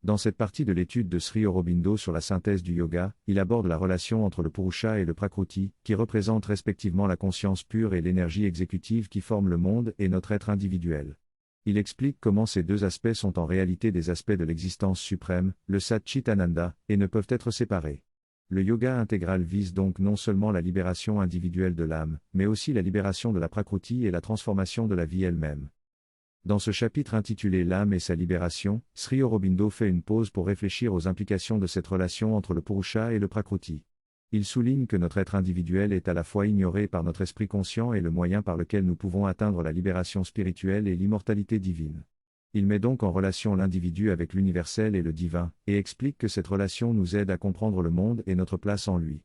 Dans cette partie de l'étude de Sri Aurobindo sur la synthèse du yoga, il aborde la relation entre le Purusha et le Prakriti, qui représentent respectivement la conscience pure et l'énergie exécutive qui forment le monde et notre être individuel. Il explique comment ces deux aspects sont en réalité des aspects de l'existence suprême, le Sat Chit Ananda, et ne peuvent être séparés. Le yoga intégral vise donc non seulement la libération individuelle de l'âme, mais aussi la libération de la Prakriti et la transformation de la vie elle-même. Dans ce chapitre intitulé L'âme et sa libération, Sri Aurobindo fait une pause pour réfléchir aux implications de cette relation entre le Purusha et le Prakriti. Il souligne que notre être individuel est à la fois ignoré par notre esprit conscient et le moyen par lequel nous pouvons atteindre la libération spirituelle et l'immortalité divine. Il met donc en relation l'individu avec l'universel et le divin, et explique que cette relation nous aide à comprendre le monde et notre place en lui.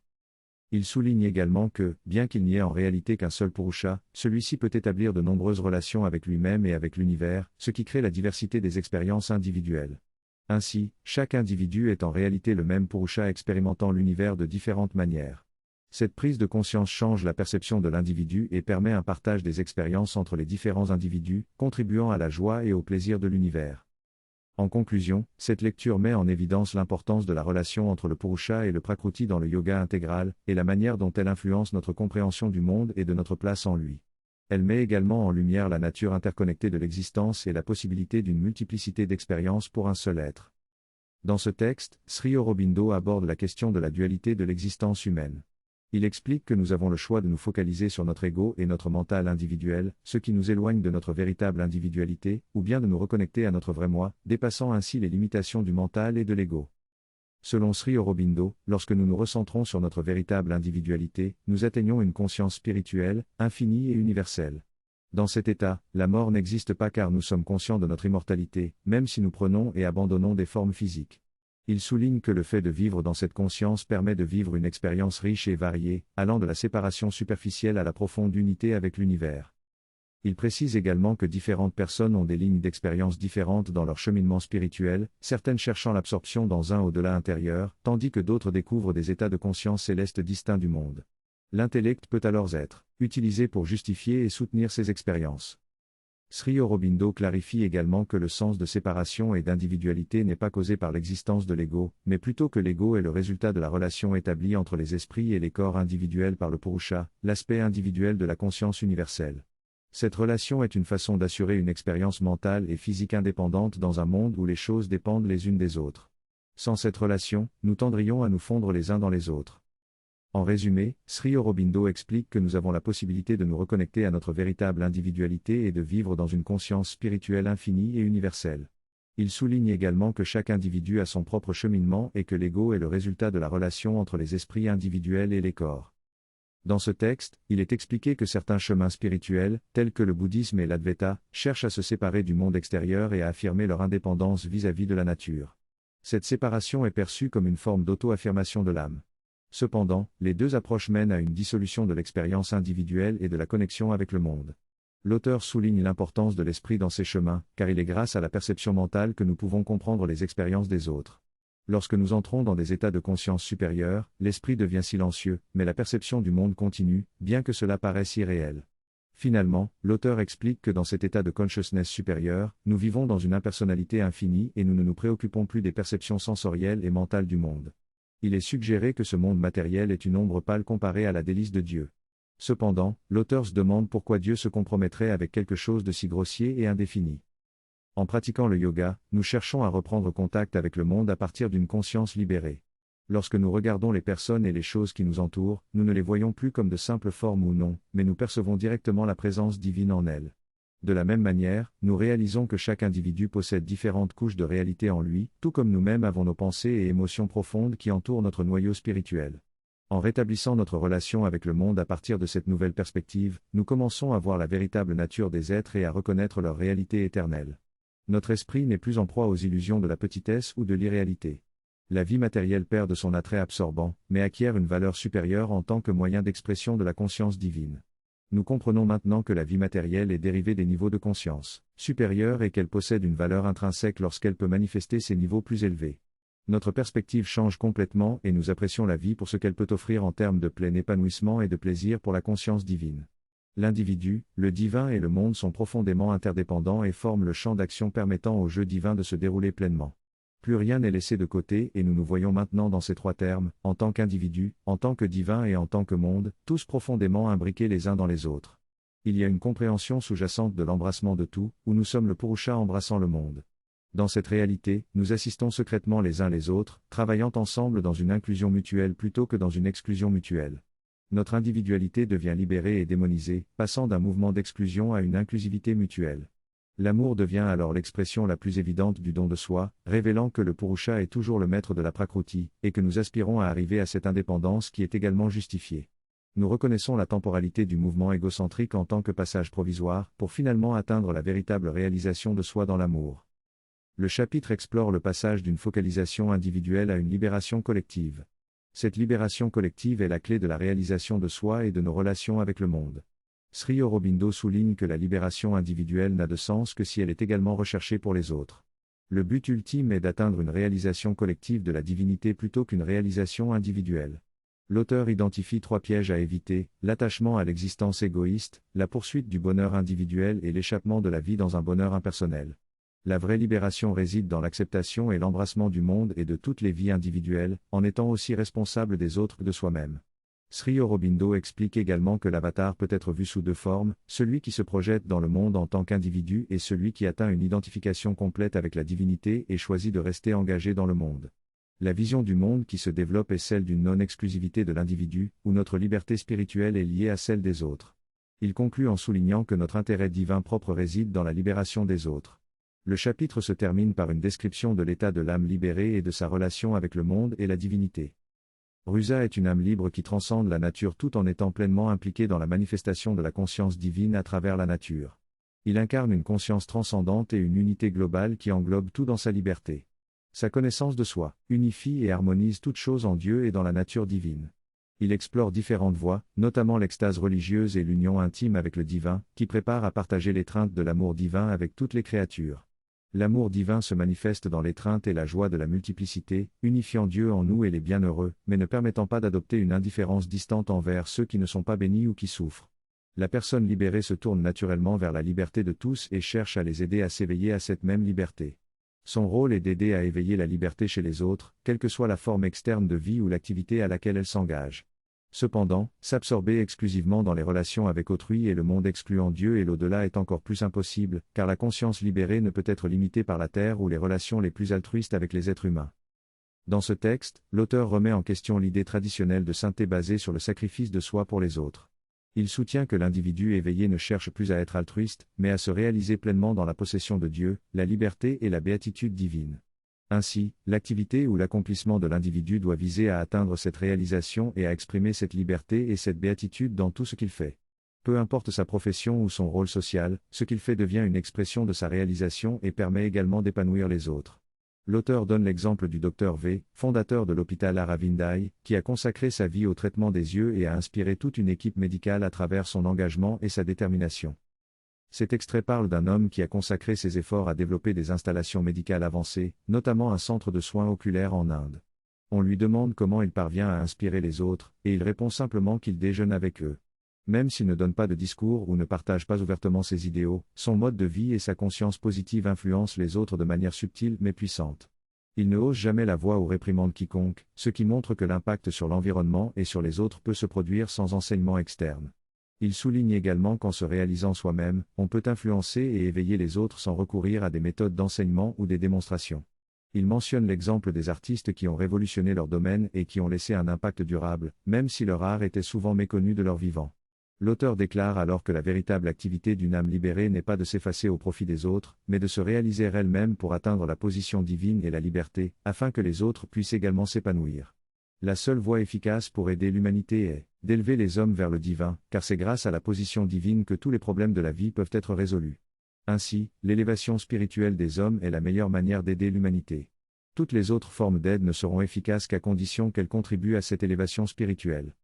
Il souligne également que, bien qu'il n'y ait en réalité qu'un seul Purusha, celui-ci peut établir de nombreuses relations avec lui-même et avec l'univers, ce qui crée la diversité des expériences individuelles. Ainsi, chaque individu est en réalité le même Purusha expérimentant l'univers de différentes manières. Cette prise de conscience change la perception de l'individu et permet un partage des expériences entre les différents individus, contribuant à la joie et au plaisir de l'univers. En conclusion, cette lecture met en évidence l'importance de la relation entre le Purusha et le Prakriti dans le yoga intégral, et la manière dont elle influence notre compréhension du monde et de notre place en lui. Elle met également en lumière la nature interconnectée de l'existence et la possibilité d'une multiplicité d'expériences pour un seul être. Dans ce texte, Sri Aurobindo aborde la question de la dualité de l'existence humaine. Il explique que nous avons le choix de nous focaliser sur notre ego et notre mental individuel, ce qui nous éloigne de notre véritable individualité, ou bien de nous reconnecter à notre vrai moi, dépassant ainsi les limitations du mental et de l'ego. Selon Sri Aurobindo, lorsque nous nous recentrons sur notre véritable individualité, nous atteignons une conscience spirituelle, infinie et universelle. Dans cet état, la mort n'existe pas car nous sommes conscients de notre immortalité, même si nous prenons et abandonnons des formes physiques. Il souligne que le fait de vivre dans cette conscience permet de vivre une expérience riche et variée, allant de la séparation superficielle à la profonde unité avec l'univers. Il précise également que différentes personnes ont des lignes d'expérience différentes dans leur cheminement spirituel, certaines cherchant l'absorption dans un au-delà intérieur, tandis que d'autres découvrent des états de conscience céleste distincts du monde. L'intellect peut alors être utilisé pour justifier et soutenir ces expériences. Sri Aurobindo clarifie également que le sens de séparation et d'individualité n'est pas causé par l'existence de l'ego, mais plutôt que l'ego est le résultat de la relation établie entre les esprits et les corps individuels par le Purusha, l'aspect individuel de la conscience universelle. Cette relation est une façon d'assurer une expérience mentale et physique indépendante dans un monde où les choses dépendent les unes des autres. Sans cette relation, nous tendrions à nous fondre les uns dans les autres. En résumé, Sri Aurobindo explique que nous avons la possibilité de nous reconnecter à notre véritable individualité et de vivre dans une conscience spirituelle infinie et universelle. Il souligne également que chaque individu a son propre cheminement et que l'ego est le résultat de la relation entre les esprits individuels et les corps. Dans ce texte, il est expliqué que certains chemins spirituels, tels que le bouddhisme et l'Advaita, cherchent à se séparer du monde extérieur et à affirmer leur indépendance vis-à-vis de la nature. Cette séparation est perçue comme une forme d'auto-affirmation de l'âme. Cependant, les deux approches mènent à une dissolution de l'expérience individuelle et de la connexion avec le monde. L'auteur souligne l'importance de l'esprit dans ces chemins, car il est grâce à la perception mentale que nous pouvons comprendre les expériences des autres. Lorsque nous entrons dans des états de conscience supérieure, l'esprit devient silencieux, mais la perception du monde continue, bien que cela paraisse irréel. Finalement, l'auteur explique que dans cet état de consciousness supérieur, nous vivons dans une impersonnalité infinie et nous ne nous préoccupons plus des perceptions sensorielles et mentales du monde. Il est suggéré que ce monde matériel est une ombre pâle comparée à la délice de Dieu. Cependant, l'auteur se demande pourquoi Dieu se compromettrait avec quelque chose de si grossier et indéfini. En pratiquant le yoga, nous cherchons à reprendre contact avec le monde à partir d'une conscience libérée. Lorsque nous regardons les personnes et les choses qui nous entourent, nous ne les voyons plus comme de simples formes ou noms, mais nous percevons directement la présence divine en elles. De la même manière, nous réalisons que chaque individu possède différentes couches de réalité en lui, tout comme nous-mêmes avons nos pensées et émotions profondes qui entourent notre noyau spirituel. En rétablissant notre relation avec le monde à partir de cette nouvelle perspective, nous commençons à voir la véritable nature des êtres et à reconnaître leur réalité éternelle. Notre esprit n'est plus en proie aux illusions de la petitesse ou de l'irréalité. La vie matérielle perd de son attrait absorbant, mais acquiert une valeur supérieure en tant que moyen d'expression de la conscience divine. Nous comprenons maintenant que la vie matérielle est dérivée des niveaux de conscience supérieurs et qu'elle possède une valeur intrinsèque lorsqu'elle peut manifester ces niveaux plus élevés. Notre perspective change complètement et nous apprécions la vie pour ce qu'elle peut offrir en termes de plein épanouissement et de plaisir pour la conscience divine. L'individu, le divin et le monde sont profondément interdépendants et forment le champ d'action permettant au jeu divin de se dérouler pleinement. Plus rien n'est laissé de côté et nous nous voyons maintenant dans ces trois termes, en tant qu'individu, en tant que divin et en tant que monde, tous profondément imbriqués les uns dans les autres. Il y a une compréhension sous-jacente de l'embrassement de tout, où nous sommes le Purusha embrassant le monde. Dans cette réalité, nous assistons secrètement les uns les autres, travaillant ensemble dans une inclusion mutuelle plutôt que dans une exclusion mutuelle. Notre individualité devient libérée et démonisée, passant d'un mouvement d'exclusion à une inclusivité mutuelle. L'amour devient alors l'expression la plus évidente du don de soi, révélant que le Purusha est toujours le maître de la Prakruti, et que nous aspirons à arriver à cette indépendance qui est également justifiée. Nous reconnaissons la temporalité du mouvement égocentrique en tant que passage provisoire, pour finalement atteindre la véritable réalisation de soi dans l'amour. Le chapitre explore le passage d'une focalisation individuelle à une libération collective. Cette libération collective est la clé de la réalisation de soi et de nos relations avec le monde. Sri Aurobindo souligne que la libération individuelle n'a de sens que si elle est également recherchée pour les autres. Le but ultime est d'atteindre une réalisation collective de la divinité plutôt qu'une réalisation individuelle. L'auteur identifie trois pièges à éviter, l'attachement à l'existence égoïste, la poursuite du bonheur individuel et l'échappement de la vie dans un bonheur impersonnel. La vraie libération réside dans l'acceptation et l'embrassement du monde et de toutes les vies individuelles, en étant aussi responsable des autres que de soi-même. Sri Aurobindo explique également que l'avatar peut être vu sous deux formes, celui qui se projette dans le monde en tant qu'individu et celui qui atteint une identification complète avec la divinité et choisit de rester engagé dans le monde. La vision du monde qui se développe est celle d'une non-exclusivité de l'individu, où notre liberté spirituelle est liée à celle des autres. Il conclut en soulignant que notre intérêt divin propre réside dans la libération des autres. Le chapitre se termine par une description de l'état de l'âme libérée et de sa relation avec le monde et la divinité. Rusa est une âme libre qui transcende la nature tout en étant pleinement impliqué dans la manifestation de la conscience divine à travers la nature. Il incarne une conscience transcendante et une unité globale qui englobe tout dans sa liberté. Sa connaissance de soi unifie et harmonise toutes choses en Dieu et dans la nature divine. Il explore différentes voies, notamment l'extase religieuse et l'union intime avec le divin, qui prépare à partager l'étreinte de l'amour divin avec toutes les créatures. L'amour divin se manifeste dans l'étreinte et la joie de la multiplicité, unifiant Dieu en nous et les bienheureux, mais ne permettant pas d'adopter une indifférence distante envers ceux qui ne sont pas bénis ou qui souffrent. La personne libérée se tourne naturellement vers la liberté de tous et cherche à les aider à s'éveiller à cette même liberté. Son rôle est d'aider à éveiller la liberté chez les autres, quelle que soit la forme externe de vie ou l'activité à laquelle elle s'engage. Cependant, s'absorber exclusivement dans les relations avec autrui et le monde excluant Dieu et l'au-delà est encore plus impossible, car la conscience libérée ne peut être limitée par la terre ou les relations les plus altruistes avec les êtres humains. Dans ce texte, l'auteur remet en question l'idée traditionnelle de sainteté basée sur le sacrifice de soi pour les autres. Il soutient que l'individu éveillé ne cherche plus à être altruiste, mais à se réaliser pleinement dans la possession de Dieu, la liberté et la béatitude divine. Ainsi, l'activité ou l'accomplissement de l'individu doit viser à atteindre cette réalisation et à exprimer cette liberté et cette béatitude dans tout ce qu'il fait. Peu importe sa profession ou son rôle social, ce qu'il fait devient une expression de sa réalisation et permet également d'épanouir les autres. L'auteur donne l'exemple du Dr V, fondateur de l'hôpital Aravindai, qui a consacré sa vie au traitement des yeux et a inspiré toute une équipe médicale à travers son engagement et sa détermination. Cet extrait parle d'un homme qui a consacré ses efforts à développer des installations médicales avancées, notamment un centre de soins oculaires en Inde. On lui demande comment il parvient à inspirer les autres, et il répond simplement qu'il déjeune avec eux. Même s'il ne donne pas de discours ou ne partage pas ouvertement ses idéaux, son mode de vie et sa conscience positive influencent les autres de manière subtile mais puissante. Il ne hausse jamais la voix ou réprimande quiconque, ce qui montre que l'impact sur l'environnement et sur les autres peut se produire sans enseignement externe. Il souligne également qu'en se réalisant soi-même, on peut influencer et éveiller les autres sans recourir à des méthodes d'enseignement ou des démonstrations. Il mentionne l'exemple des artistes qui ont révolutionné leur domaine et qui ont laissé un impact durable, même si leur art était souvent méconnu de leur vivant. L'auteur déclare alors que la véritable activité d'une âme libérée n'est pas de s'effacer au profit des autres, mais de se réaliser elle-même pour atteindre la position divine et la liberté, afin que les autres puissent également s'épanouir. La seule voie efficace pour aider l'humanité est d'élever les hommes vers le divin, car c'est grâce à la position divine que tous les problèmes de la vie peuvent être résolus. Ainsi, l'élévation spirituelle des hommes est la meilleure manière d'aider l'humanité. Toutes les autres formes d'aide ne seront efficaces qu'à condition qu'elles contribuent à cette élévation spirituelle.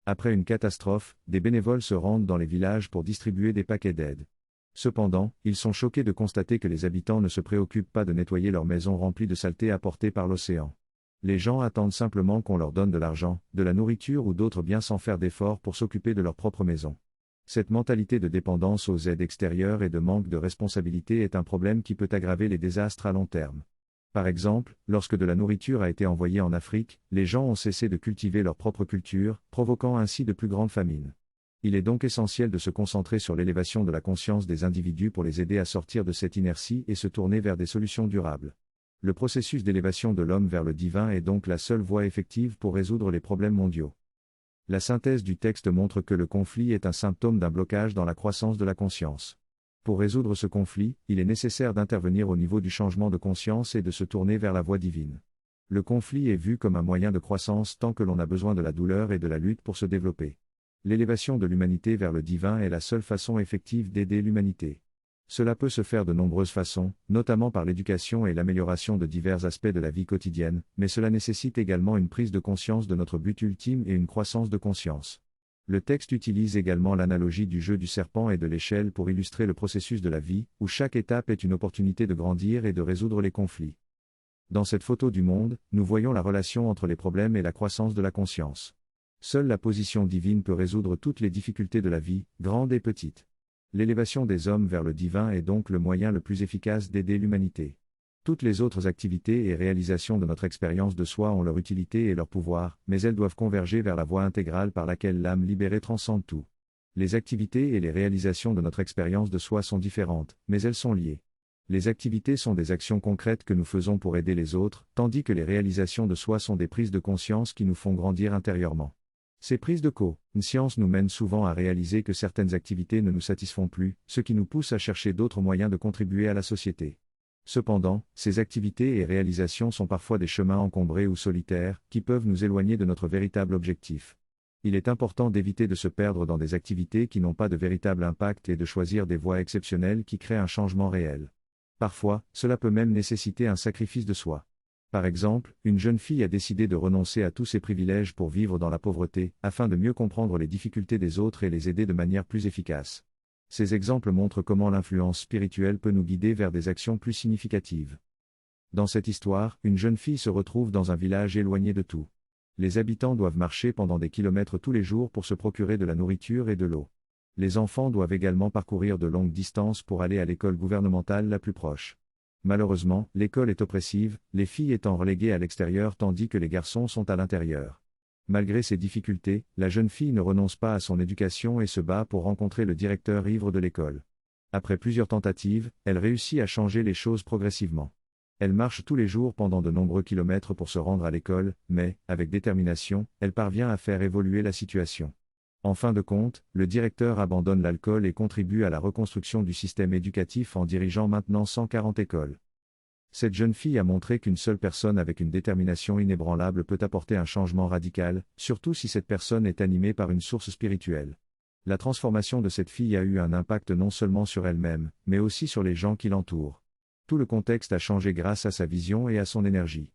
Après une catastrophe, des bénévoles se rendent dans les villages pour distribuer des paquets d'aide. Cependant, ils sont choqués de constater que les habitants ne se préoccupent pas de nettoyer leurs maisons remplies de saleté apportées par l'océan. Les gens attendent simplement qu'on leur donne de l'argent, de la nourriture ou d'autres biens sans faire d'efforts pour s'occuper de leur propre maison. Cette mentalité de dépendance aux aides extérieures et de manque de responsabilité est un problème qui peut aggraver les désastres à long terme. Par exemple, lorsque de la nourriture a été envoyée en Afrique, les gens ont cessé de cultiver leur propre culture, provoquant ainsi de plus grandes famines. Il est donc essentiel de se concentrer sur l'élévation de la conscience des individus pour les aider à sortir de cette inertie et se tourner vers des solutions durables. Le processus d'élévation de l'homme vers le divin est donc la seule voie effective pour résoudre les problèmes mondiaux. La synthèse du texte montre que le conflit est un symptôme d'un blocage dans la croissance de la conscience. Pour résoudre ce conflit, il est nécessaire d'intervenir au niveau du changement de conscience et de se tourner vers la voie divine. Le conflit est vu comme un moyen de croissance tant que l'on a besoin de la douleur et de la lutte pour se développer. L'élévation de l'humanité vers le divin est la seule façon effective d'aider l'humanité. Cela peut se faire de nombreuses façons, notamment par l'éducation et l'amélioration de divers aspects de la vie quotidienne, mais cela nécessite également une prise de conscience de notre but ultime et une croissance de conscience. Le texte utilise également l'analogie du jeu du serpent et de l'échelle pour illustrer le processus de la vie, où chaque étape est une opportunité de grandir et de résoudre les conflits. Dans cette photo du monde, nous voyons la relation entre les problèmes et la croissance de la conscience. Seule la position divine peut résoudre toutes les difficultés de la vie, grandes et petites. L'élévation des hommes vers le divin est donc le moyen le plus efficace d'aider l'humanité. Toutes les autres activités et réalisations de notre expérience de soi ont leur utilité et leur pouvoir, mais elles doivent converger vers la voie intégrale par laquelle l'âme libérée transcende tout. Les activités et les réalisations de notre expérience de soi sont différentes, mais elles sont liées. Les activités sont des actions concrètes que nous faisons pour aider les autres, tandis que les réalisations de soi sont des prises de conscience qui nous font grandir intérieurement. Ces prises de conscience nous mènent souvent à réaliser que certaines activités ne nous satisfont plus, ce qui nous pousse à chercher d'autres moyens de contribuer à la société. Cependant, ces activités et réalisations sont parfois des chemins encombrés ou solitaires, qui peuvent nous éloigner de notre véritable objectif. Il est important d'éviter de se perdre dans des activités qui n'ont pas de véritable impact et de choisir des voies exceptionnelles qui créent un changement réel. Parfois, cela peut même nécessiter un sacrifice de soi. Par exemple, une jeune fille a décidé de renoncer à tous ses privilèges pour vivre dans la pauvreté, afin de mieux comprendre les difficultés des autres et les aider de manière plus efficace. Ces exemples montrent comment l'influence spirituelle peut nous guider vers des actions plus significatives. Dans cette histoire, une jeune fille se retrouve dans un village éloigné de tout. Les habitants doivent marcher pendant des kilomètres tous les jours pour se procurer de la nourriture et de l'eau. Les enfants doivent également parcourir de longues distances pour aller à l'école gouvernementale la plus proche. Malheureusement, l'école est oppressive, les filles étant reléguées à l'extérieur tandis que les garçons sont à l'intérieur. Malgré ces difficultés, la jeune fille ne renonce pas à son éducation et se bat pour rencontrer le directeur ivre de l'école. Après plusieurs tentatives, elle réussit à changer les choses progressivement. Elle marche tous les jours pendant de nombreux kilomètres pour se rendre à l'école, mais, avec détermination, elle parvient à faire évoluer la situation. En fin de compte, le directeur abandonne l'alcool et contribue à la reconstruction du système éducatif en dirigeant maintenant 140 écoles. Cette jeune fille a montré qu'une seule personne avec une détermination inébranlable peut apporter un changement radical, surtout si cette personne est animée par une source spirituelle. La transformation de cette fille a eu un impact non seulement sur elle-même, mais aussi sur les gens qui l'entourent. Tout le contexte a changé grâce à sa vision et à son énergie.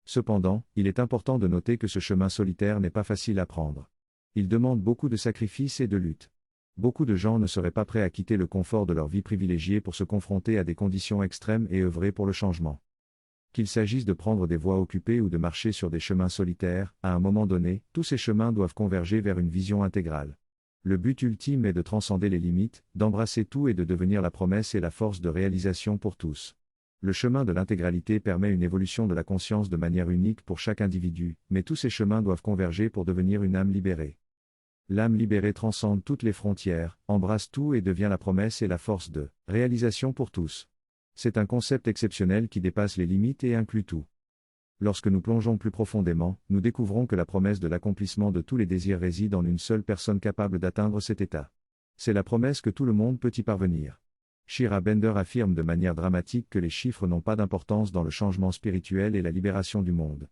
Cependant, il est important de noter que ce chemin solitaire n'est pas facile à prendre. Il demande beaucoup de sacrifices et de lutte. Beaucoup de gens ne seraient pas prêts à quitter le confort de leur vie privilégiée pour se confronter à des conditions extrêmes et œuvrer pour le changement. Qu'il s'agisse de prendre des voies occupées ou de marcher sur des chemins solitaires, à un moment donné, tous ces chemins doivent converger vers une vision intégrale. Le but ultime est de transcender les limites, d'embrasser tout et de devenir la promesse et la force de réalisation pour tous. Le chemin de l'intégralité permet une évolution de la conscience de manière unique pour chaque individu, mais tous ces chemins doivent converger pour devenir une âme libérée. L'âme libérée transcende toutes les frontières, embrasse tout et devient la promesse et la force de réalisation pour tous. C'est un concept exceptionnel qui dépasse les limites et inclut tout. Lorsque nous plongeons plus profondément, nous découvrons que la promesse de l'accomplissement de tous les désirs réside en une seule personne capable d'atteindre cet état. C'est la promesse que tout le monde peut y parvenir. Shira Bender affirme de manière dramatique que les chiffres n'ont pas d'importance dans le changement spirituel et la libération du monde.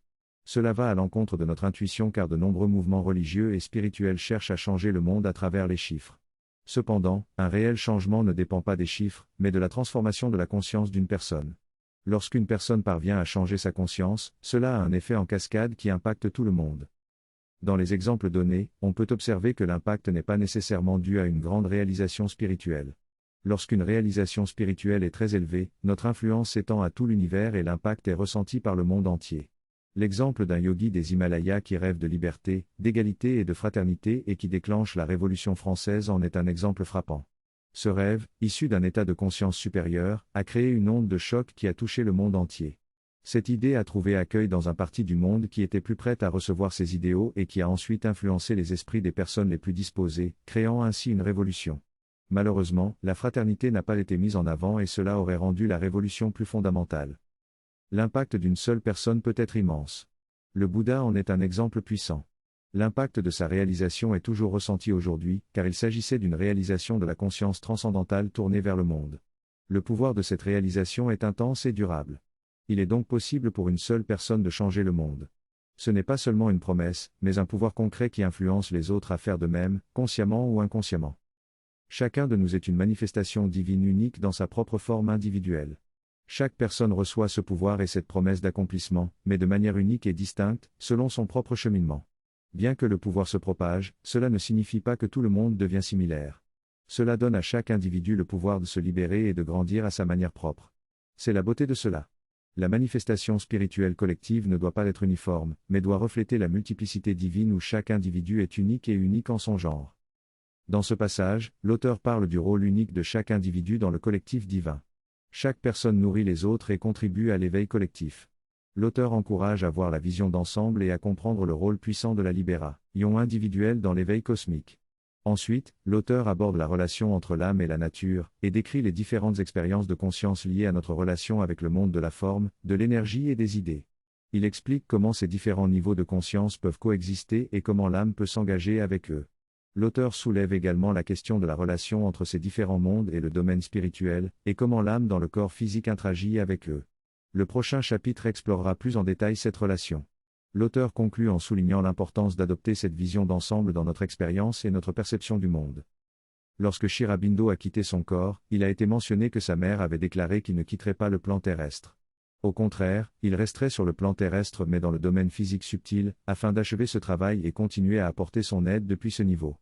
Cela va à l'encontre de notre intuition car de nombreux mouvements religieux et spirituels cherchent à changer le monde à travers les chiffres. Cependant, un réel changement ne dépend pas des chiffres, mais de la transformation de la conscience d'une personne. Lorsqu'une personne parvient à changer sa conscience, cela a un effet en cascade qui impacte tout le monde. Dans les exemples donnés, on peut observer que l'impact n'est pas nécessairement dû à une grande réalisation spirituelle. Lorsqu'une réalisation spirituelle est très élevée, notre influence s'étend à tout l'univers et l'impact est ressenti par le monde entier. L'exemple d'un yogi des Himalayas qui rêve de liberté, d'égalité et de fraternité et qui déclenche la Révolution française en est un exemple frappant. Ce rêve, issu d'un état de conscience supérieur, a créé une onde de choc qui a touché le monde entier. Cette idée a trouvé accueil dans un parti du monde qui était plus prête à recevoir ces idéaux et qui a ensuite influencé les esprits des personnes les plus disposées, créant ainsi une révolution. Malheureusement, la fraternité n'a pas été mise en avant et cela aurait rendu la révolution plus fondamentale. L'impact d'une seule personne peut être immense. Le Bouddha en est un exemple puissant. L'impact de sa réalisation est toujours ressenti aujourd'hui, car il s'agissait d'une réalisation de la conscience transcendantale tournée vers le monde. Le pouvoir de cette réalisation est intense et durable. Il est donc possible pour une seule personne de changer le monde. Ce n'est pas seulement une promesse, mais un pouvoir concret qui influence les autres à faire de même, consciemment ou inconsciemment. Chacun de nous est une manifestation divine unique dans sa propre forme individuelle. Chaque personne reçoit ce pouvoir et cette promesse d'accomplissement, mais de manière unique et distincte, selon son propre cheminement. Bien que le pouvoir se propage, cela ne signifie pas que tout le monde devient similaire. Cela donne à chaque individu le pouvoir de se libérer et de grandir à sa manière propre. C'est la beauté de cela. La manifestation spirituelle collective ne doit pas être uniforme, mais doit refléter la multiplicité divine où chaque individu est unique et unique en son genre. Dans ce passage, l'auteur parle du rôle unique de chaque individu dans le collectif divin. Chaque personne nourrit les autres et contribue à l'éveil collectif. L'auteur encourage à voir la vision d'ensemble et à comprendre le rôle puissant de la libération individuelle dans l'éveil cosmique. Ensuite, l'auteur aborde la relation entre l'âme et la nature, et décrit les différentes expériences de conscience liées à notre relation avec le monde de la forme, de l'énergie et des idées. Il explique comment ces différents niveaux de conscience peuvent coexister et comment l'âme peut s'engager avec eux. L'auteur soulève également la question de la relation entre ces différents mondes et le domaine spirituel, et comment l'âme dans le corps physique interagit avec eux. Le prochain chapitre explorera plus en détail cette relation. L'auteur conclut en soulignant l'importance d'adopter cette vision d'ensemble dans notre expérience et notre perception du monde. Lorsque Sri Aurobindo a quitté son corps, il a été mentionné que sa mère avait déclaré qu'il ne quitterait pas le plan terrestre. Au contraire, il resterait sur le plan terrestre mais dans le domaine physique subtil, afin d'achever ce travail et continuer à apporter son aide depuis ce niveau.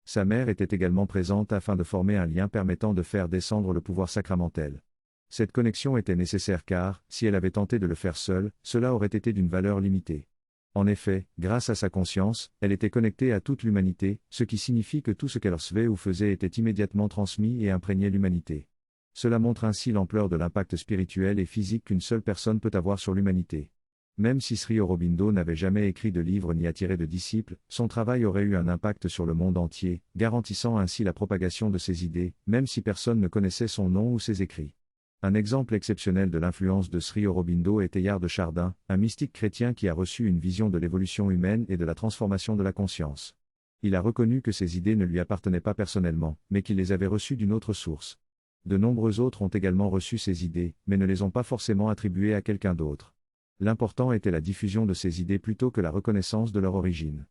Sa mère était également présente afin de former un lien permettant de faire descendre le pouvoir sacramentel. Cette connexion était nécessaire car, si elle avait tenté de le faire seule, cela aurait été d'une valeur limitée. En effet, grâce à sa conscience, elle était connectée à toute l'humanité, ce qui signifie que tout ce qu'elle recevait ou faisait était immédiatement transmis et imprégnait l'humanité. Cela montre ainsi l'ampleur de l'impact spirituel et physique qu'une seule personne peut avoir sur l'humanité. Même si Sri Aurobindo n'avait jamais écrit de livre ni attiré de disciples, son travail aurait eu un impact sur le monde entier, garantissant ainsi la propagation de ses idées, même si personne ne connaissait son nom ou ses écrits. Un exemple exceptionnel de l'influence de Sri Aurobindo est Teilhard de Chardin, un mystique chrétien qui a reçu une vision de l'évolution humaine et de la transformation de la conscience. Il a reconnu que ces idées ne lui appartenaient pas personnellement, mais qu'il les avait reçues d'une autre source. De nombreux autres ont également reçu ces idées, mais ne les ont pas forcément attribuées à quelqu'un d'autre. L'important était la diffusion de ces idées plutôt que la reconnaissance de leur origine.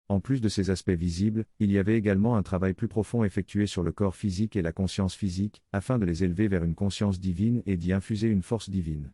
En plus de ces aspects visibles, il y avait également un travail plus profond effectué sur le corps physique et la conscience physique, afin de les élever vers une conscience divine et d'y infuser une force divine.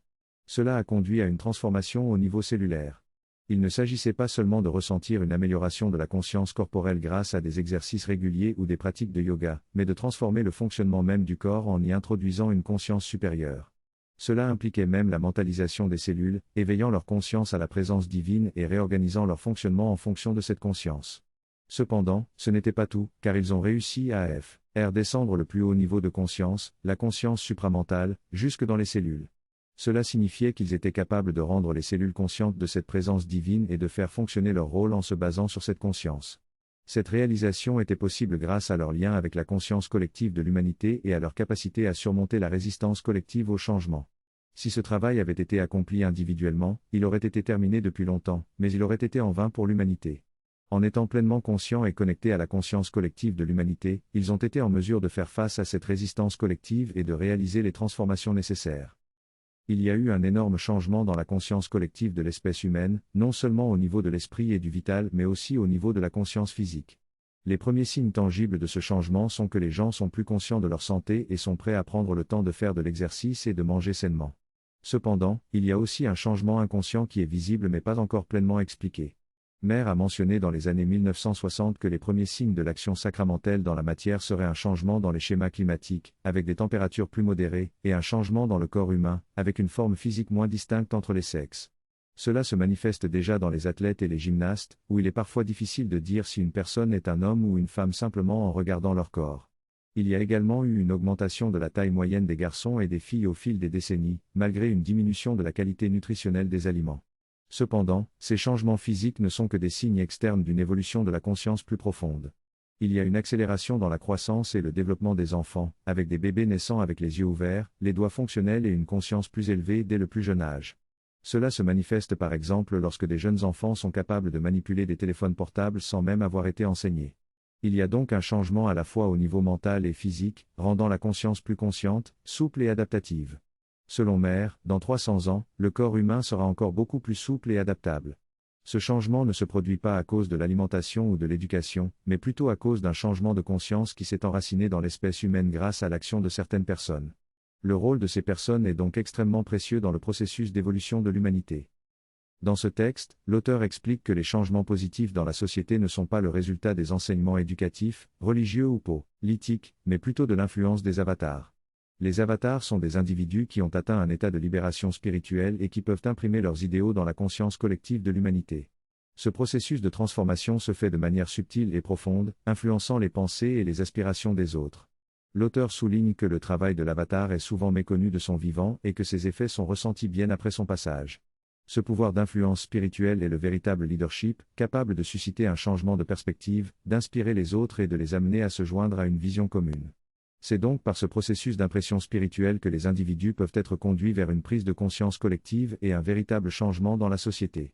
Cela a conduit à une transformation au niveau cellulaire. Il ne s'agissait pas seulement de ressentir une amélioration de la conscience corporelle grâce à des exercices réguliers ou des pratiques de yoga, mais de transformer le fonctionnement même du corps en y introduisant une conscience supérieure. Cela impliquait même la mentalisation des cellules, éveillant leur conscience à la présence divine et réorganisant leur fonctionnement en fonction de cette conscience. Cependant, ce n'était pas tout, car ils ont réussi à faire descendre le plus haut niveau de conscience, la conscience supramentale, jusque dans les cellules. Cela signifiait qu'ils étaient capables de rendre les cellules conscientes de cette présence divine et de faire fonctionner leur rôle en se basant sur cette conscience. Cette réalisation était possible grâce à leur lien avec la conscience collective de l'humanité et à leur capacité à surmonter la résistance collective au changement. Si ce travail avait été accompli individuellement, il aurait été terminé depuis longtemps, mais il aurait été en vain pour l'humanité. En étant pleinement conscients et connectés à la conscience collective de l'humanité, ils ont été en mesure de faire face à cette résistance collective et de réaliser les transformations nécessaires. Il y a eu un énorme changement dans la conscience collective de l'espèce humaine, non seulement au niveau de l'esprit et du vital mais aussi au niveau de la conscience physique. Les premiers signes tangibles de ce changement sont que les gens sont plus conscients de leur santé et sont prêts à prendre le temps de faire de l'exercice et de manger sainement. Cependant, il y a aussi un changement inconscient qui est visible mais pas encore pleinement expliqué. Maire a mentionné dans les années 1960 que les premiers signes de l'action sacramentelle dans la matière seraient un changement dans les schémas climatiques, avec des températures plus modérées, et un changement dans le corps humain, avec une forme physique moins distincte entre les sexes. Cela se manifeste déjà dans les athlètes et les gymnastes, où il est parfois difficile de dire si une personne est un homme ou une femme simplement en regardant leur corps. Il y a également eu une augmentation de la taille moyenne des garçons et des filles au fil des décennies, malgré une diminution de la qualité nutritionnelle des aliments. Cependant, ces changements physiques ne sont que des signes externes d'une évolution de la conscience plus profonde. Il y a une accélération dans la croissance et le développement des enfants, avec des bébés naissant avec les yeux ouverts, les doigts fonctionnels et une conscience plus élevée dès le plus jeune âge. Cela se manifeste par exemple lorsque des jeunes enfants sont capables de manipuler des téléphones portables sans même avoir été enseignés. Il y a donc un changement à la fois au niveau mental et physique, rendant la conscience plus consciente, souple et adaptative. Selon Mayer, dans 300 ans, le corps humain sera encore beaucoup plus souple et adaptable. Ce changement ne se produit pas à cause de l'alimentation ou de l'éducation, mais plutôt à cause d'un changement de conscience qui s'est enraciné dans l'espèce humaine grâce à l'action de certaines personnes. Le rôle de ces personnes est donc extrêmement précieux dans le processus d'évolution de l'humanité. Dans ce texte, l'auteur explique que les changements positifs dans la société ne sont pas le résultat des enseignements éducatifs, religieux ou politiques, mais plutôt de l'influence des avatars. Les avatars sont des individus qui ont atteint un état de libération spirituelle et qui peuvent imprimer leurs idéaux dans la conscience collective de l'humanité. Ce processus de transformation se fait de manière subtile et profonde, influençant les pensées et les aspirations des autres. L'auteur souligne que le travail de l'avatar est souvent méconnu de son vivant et que ses effets sont ressentis bien après son passage. Ce pouvoir d'influence spirituelle est le véritable leadership, capable de susciter un changement de perspective, d'inspirer les autres et de les amener à se joindre à une vision commune. C'est donc par ce processus d'impression spirituelle que les individus peuvent être conduits vers une prise de conscience collective et un véritable changement dans la société.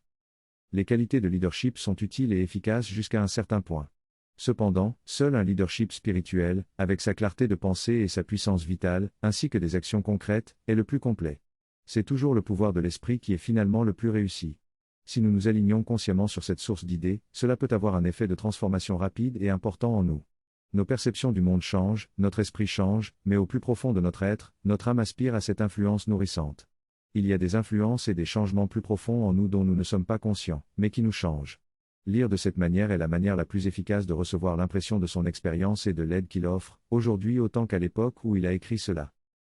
Les qualités de leadership sont utiles et efficaces jusqu'à un certain point. Cependant, seul un leadership spirituel, avec sa clarté de pensée et sa puissance vitale, ainsi que des actions concrètes, est le plus complet. C'est toujours le pouvoir de l'esprit qui est finalement le plus réussi. Si nous nous alignons consciemment sur cette source d'idées, cela peut avoir un effet de transformation rapide et important en nous. Nos perceptions du monde changent, notre esprit change, mais au plus profond de notre être, notre âme aspire à cette influence nourrissante. Il y a des influences et des changements plus profonds en nous dont nous ne sommes pas conscients, mais qui nous changent. Lire de cette manière est la manière la plus efficace de recevoir l'impression de son expérience et de l'aide qu'il offre, aujourd'hui autant qu'à l'époque où il a écrit cela.